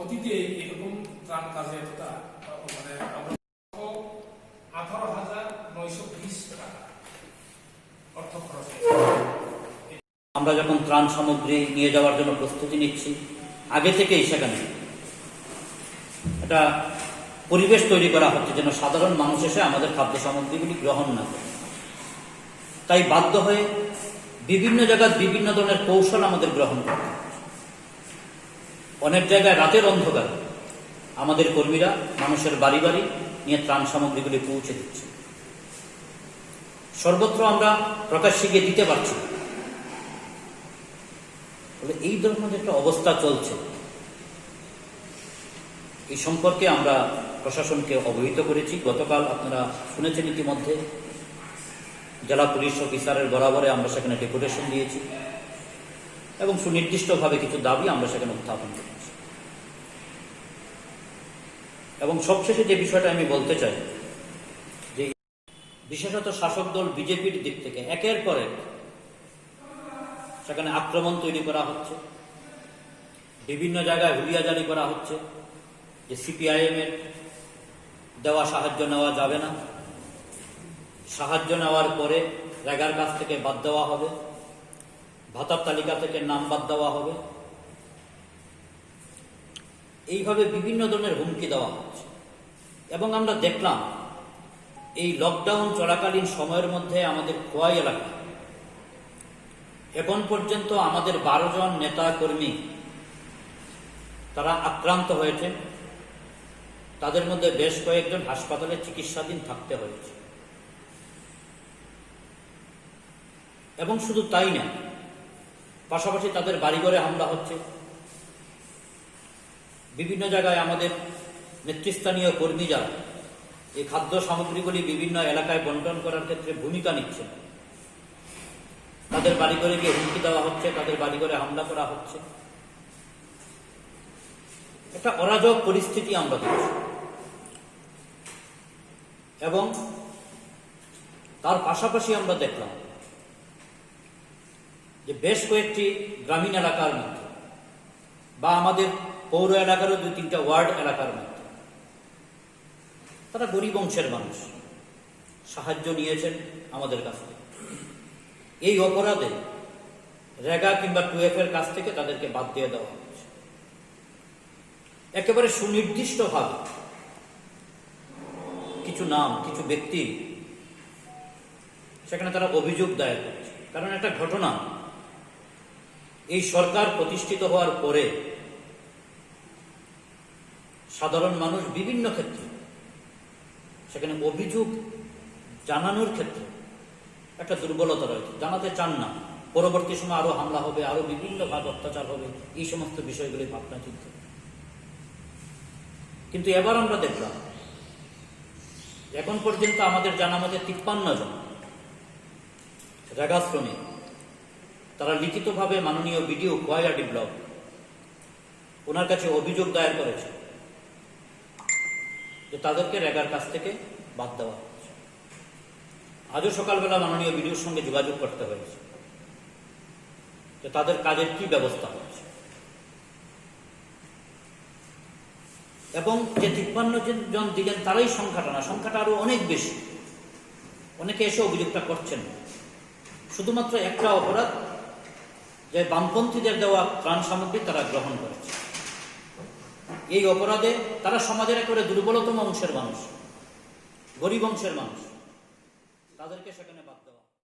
অতীতে এরকম ত্রাণ কাজে এতটা মানে আমরা 18,920 টাকা অর্থ খরচ। আমরা যখন ত্রাণ সামগ্রী নিয়ে যাওয়ার জন্য প্রস্তুতি নিচ্ছি, আগে থেকেই সেখানে একটা পরিবেশ তৈরি করা হচ্ছে যেন সাধারণ মানুষ এসে আমাদের খাদ্য সামগ্রীগুলি গ্রহণ না করে। তাই বাধ্য হয়ে বিভিন্ন জায়গায় বিভিন্ন ধরনের কৌশল আমাদের গ্রহণ করতে হচ্ছে। অনেক জায়গায় রাতের অন্ধকার আমাদের কর্মীরা মানুষের বাড়ি বাড়ি নিয়ে ত্রাণ সামগ্রীগুলি পৌঁছে দিচ্ছে। সর্বত্র আমরা প্রকাশ্যে গিয়ে দিতে পারছি। বলে এই ধরনের একটা অবস্থা চলছে, এই সম্পর্কে আমরা প্রশাসনকে অবহিত করেছি। গতকাল আপনারা শুনেছেন ইতিমধ্যে জেলা পুলিশ অফিসারের বরাবরে আমরা সেখানে ডেপুটেশন দিয়েছি এবং সুনির্দিষ্টভাবে কিছু দাবি আমরা সেখানে উত্থাপন করেছি। এবং সবশেষে যে বিষয়টা আমি বলতে চাই যে বিশেষত শাসক দল বিজেপির দিক থেকে একের পর এক সেখানে আক্রমণ তৈরি করা হচ্ছে, বিভিন্ন জায়গায় হুলিয়া জারি করা হচ্ছে যে সিপিআইএম এর দেওয়া সাহায্য নেওয়া যাবে না, সাহায্য নেওয়ার পরে রেগার কাছ থেকে বাদ দেওয়া হবে, ভাতার তালিকা থেকে নাম বাদ দেওয়া হবে। এইভাবে বিভিন্ন ধরনের হুমকি দেওয়া হচ্ছে। এবং আমরা দেখলাম এই লকডাউন চলাকালীন সময়ের মধ্যে আমাদের খোয়াই এলাকা এখন পর্যন্ত আমাদের 12 জন নেতা কর্মী তারা আক্রান্ত হয়েছে। তাদের মধ্যে বেশ কয়েকজন হাসপাতালে চিকিৎসাধীন থাকতে হয়েছে। এবং শুধু তাই না, পাশাপাশি তাদের বাড়িঘরে হামলা হচ্ছে। বিভিন্ন জায়গায় আমাদের নেতৃস্থানীয় কর্মী যারা এই খাদ্য সামগ্রীগুলি বিভিন্ন এলাকায় বন্টন করার ক্ষেত্রে ভূমিকা নিচ্ছে, তাদের বাড়িঘরে গিয়ে হুমকি দেওয়া হচ্ছে, তাদের বাড়িঘরে হামলা করা হচ্ছে। একটা অরাজক পরিস্থিতি আমরা দেখছি। এবং তার পাশাপাশি আমরা দেখলাম যে বেশ কয়েকটি গ্রামীণ এলাকার মধ্যে বা আমাদের পৌর এলাকারও 2-3টা ওয়ার্ড এলাকার মধ্যে তারা গরিব অংশের মানুষ সাহায্য নিয়েছেন আমাদের কাছ থেকে। এই অপরাধে রেগা কিংবা 2F এর কাছ থেকে তাদেরকে বাদ দিয়ে দেওয়া হচ্ছে। একেবারে সুনির্দিষ্টভাবে কিছু নাম, কিছু ব্যক্তি সেখানে তারা অভিযোগ দায়ের করছে। কারণ একটা ঘটনা, এই সরকার প্রতিষ্ঠিত হওয়ার পরে সাধারণ মানুষ বিভিন্ন ক্ষেত্রে সেখানে অভিযোগ জানানোর ক্ষেত্রে একটা দুর্বলতা রয়েছে, জানাতে চান না। পরবর্তী সময় আরো হামলা হবে, আরো বিভিন্নভাবে অত্যাচার হবে, এই সমস্ত বিষয়গুলি ভাবনা চিন্তা। কিন্তু এবার আমরা দেখলাম এখন পর্যন্ত আমাদের জানা মতে 53 জন রেগা শ্রমিক তারা লিখিতভাবে মাননীয় বিডিও খোয়াইয়াডি ব্লক ওনার কাছে অভিযোগ দায়ের করেছে যে তাদেরকে রেগার কাছ থেকে বাদ দেওয়া হচ্ছে। আজও সকালবেলা মাননীয় বিডিওর সঙ্গে যোগাযোগ করতে হয়েছে যে তাদের কাজের কি ব্যবস্থা হচ্ছে। এবং যে 53 জন দিলেন তারাই সংখ্যাটা না, সংখ্যাটা আরো অনেক বেশি। অনেকে এসে অভিযোগটা করছেন। শুধুমাত্র একটা অপরাধ যে বামপন্থীদের দেওয়া ত্রাণ সামগ্রী তারা গ্রহণ করেছে। এই অপরাধে তারা সমাজের একেবারে দুর্বলতম অংশের মানুষ, গরিব অংশের মানুষ, তাদেরকে সেখানে বাদ দেওয়া।